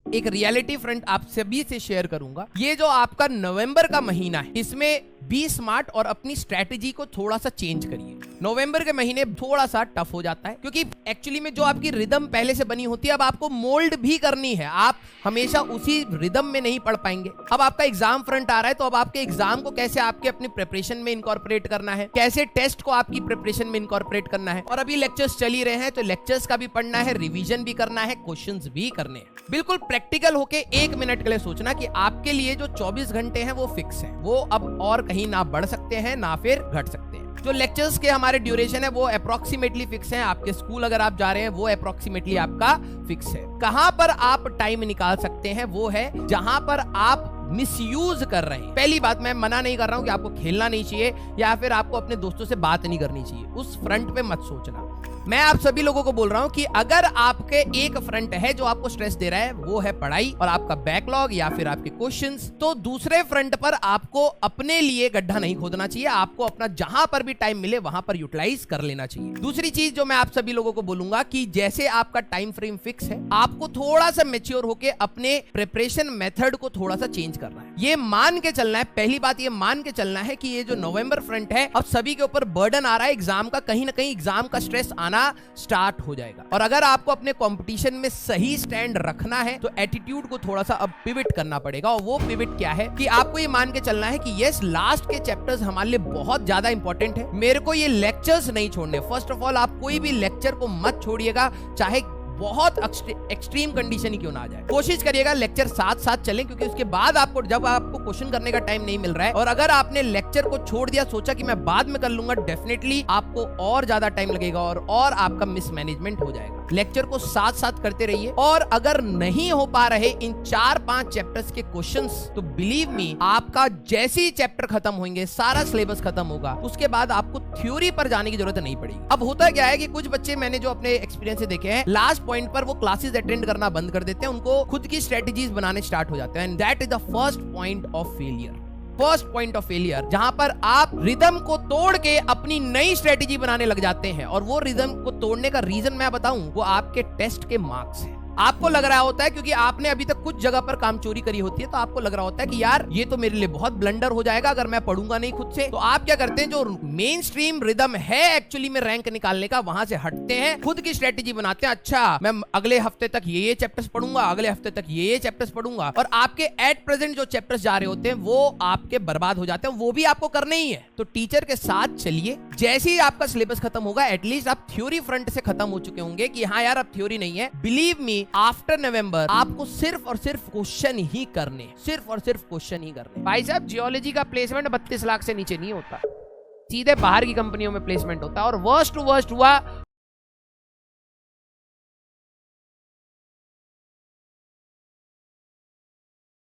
एक reality front आप सभी से शेयर करूंगा। ये जो आपका नवंबर का महीना है, इसमें बी स्मार्ट और अपनी स्ट्रेटेजी को थोड़ा सा चेंज करिए। नवंबर के महीने थोड़ा सा टफ हो जाता है, क्योंकि एक्चुअली में जो आपकी रिदम पहले से बनी होती है, अब आपको मोल्ड भी करनी है। आप हमेशा उसी रिदम में नहीं पढ़ पाएंगे। अब आपका एग्जाम फ्रंट आ रहा है, तो अब आपके एग्जाम को कैसे आपके अपनी प्रिपरेशन में इनकॉर्पोरेट करना है, कैसे टेस्ट को आपकी प्रिपरेशन में इनकॉर्पोरेट करना है। और अभी लेक्चर्स चल ही रहे हैं, तो लेक्चर्स का भी पढ़ना है, रिवीजन भी करना है, क्वेश्चंस भी करने हैं। बिल्कुल प्रैक्टिकल होके 1 मिनट के लिए सोचना कि आपके लिए जो 24 घंटे हैं वो फिक्स है, वो अब और कहीं ना बढ़ सकते हैं ना फिर घट सकते हैं। जो लेक्चर्स के हमारे ड्यूरेशन है वो अप्रोक्सीमेटली फिक्स है। आपके स्कूल अगर आप जा रहे हैं वो अप्रोक्सीमेटली आपका फिक्स है। कहां पर आप टाइम निकाल सकते हैं वो है जहां पर आप मिसयूज कर रहे हैं। पहली बात, मैं मना नहीं कर रहा हूं कि आपको खेलना नहीं चाहिए या फिर आपको अपने दोस्तों से बात नहीं करनी चाहिए, उस फ्रंट पे मत सोचना। मैं आप सभी लोगों को बोल रहा हूं कि अगर आपके एक फ्रंट है जो आपको स्ट्रेस दे रहा है, वो है पढ़ाई और आपका बैकलॉग या फिर आपके क्वेश्चंस, तो दूसरे फ्रंट पर आपको अपने लिए गड्ढा नहीं खोदना चाहिए। आपको अपना जहां पर भी टाइम मिले वहां पर यूटिलाइज कर लेना चाहिए। दूसरी चीज जो मैं आप सभी लोगों को बोलूंगा कि जैसे आपका टाइम फ्रेम फिक्स है, आपको थोड़ा सा मेच्योर होकर अपने प्रिपरेशन मेथड को थोड़ा सा चेंज करना है। ये मान के चलना है, पहली बात ये मान के चलना है कि ये जो नवंबर फ्रंट है, अब सभी के ऊपर बर्डन आ रहा है एग्जाम का, कहीं ना कहीं एग्जाम का स्ट्रेस आना स्टार्ट हो जाएगा। और अगर आपको अपने कंपटीशन में सही स्टैंड रखना है तो एटीट्यूड को थोड़ा सा अब पिवट करना पड़ेगा। और वो पिवट क्या है कि आपको ये मान के चलना है कि यस, लास्ट के चैप्टर्स हमारे लिए बहुत ज्यादा इंपॉर्टेंट है, मेरे को ये लेक्चर्स नहीं छोड़ने। फर्स्ट ऑफ ऑल, आप कोई भी लेक्चर को मत छोड़िएगा, चाहे बहुत एक्सट्रीम कंडीशन ही क्यों ना आ जाए। कोशिश करिएगा लेक्चर साथ साथ चलें, क्योंकि उसके बाद आपको जब आपको क्वेश्चन करने का टाइम नहीं मिल रहा है और अगर आपने लेक्चर को छोड़ दिया, सोचा कि मैं बाद में कर लूंगा, डेफिनेटली आपको और ज्यादा टाइम लगेगा और आपका मिसमैनेजमेंट हो जाएगा। लेक्चर को साथ साथ करते रहिए। और अगर नहीं हो पा रहे इन 4-5 चैप्टर्स के क्वेश्चंस, तो बिलीव मी, आपका जैसे ही चैप्टर खत्म होंगे, सारा सिलेबस खत्म होगा, उसके बाद आपको थ्योरी पर जाने की जरूरत नहीं पड़ेगी। अब होता क्या है कि कुछ बच्चे, मैंने जो अपने एक्सपीरियंस से देखे हैं, लास्ट पॉइंट पर वो क्लासेस अटेंड करना बंद कर देते हैं, उनको खुद की स्ट्रेटेजीज बनाने स्टार्ट हो जाते हैं। And that is the first point of failure. First point of failure, जहां पर आप रिदम को तोड़ के अपनी नई स्ट्रेटेजी बनाने लग जाते हैं। और वो रिदम को तोड़ने का रीजन मैं बताऊं, वो आपके टेस्ट के मार्क्स हैं। आपको लग रहा होता है, क्योंकि आपने अभी तक कुछ जगह पर काम चोरी करी होती है, तो आपको लग रहा होता है कि यार ये तो मेरे लिए बहुत ब्लंडर हो जाएगा अगर मैं पढ़ूंगा नहीं खुद से। तो आप क्या करते हैं, जो मेन स्ट्रीम रिदम है एक्चुअली में रैंक निकालने का, वहां से हटते हैं, खुद की स्ट्रेटेजी बनाते हैं। अच्छा, मैं अगले हफ्ते तक ये चैप्टर्स पढ़ूंगा, अगले हफ्ते तक ये चैप्टर्स पढ़ूंगा, और आपके एट प्रेजेंट जो चैप्टर्स जा रहे होते हैं वो आपके बर्बाद हो जाते हैं। वो भी आपको करने ही है। तो टीचर के साथ चलिए। जैसे ही आपका सिलेबस खत्म होगा, एटलीस्ट आप थ्योरी फ्रंट से खत्म हो चुके होंगे कि हाँ यार अब थ्योरी नहीं है। बिलीव मी, आफ्टर नवंबर आपको सिर्फ और सिर्फ क्वेश्चन ही करने, सिर्फ और सिर्फ क्वेश्चन ही करने। भाई साहब, जियोलॉजी का प्लेसमेंट 32 लाख से नीचे नहीं होता, सीधे बाहर की कंपनियों में प्लेसमेंट होता है। और वर्स्ट टू वर्स्ट हुआ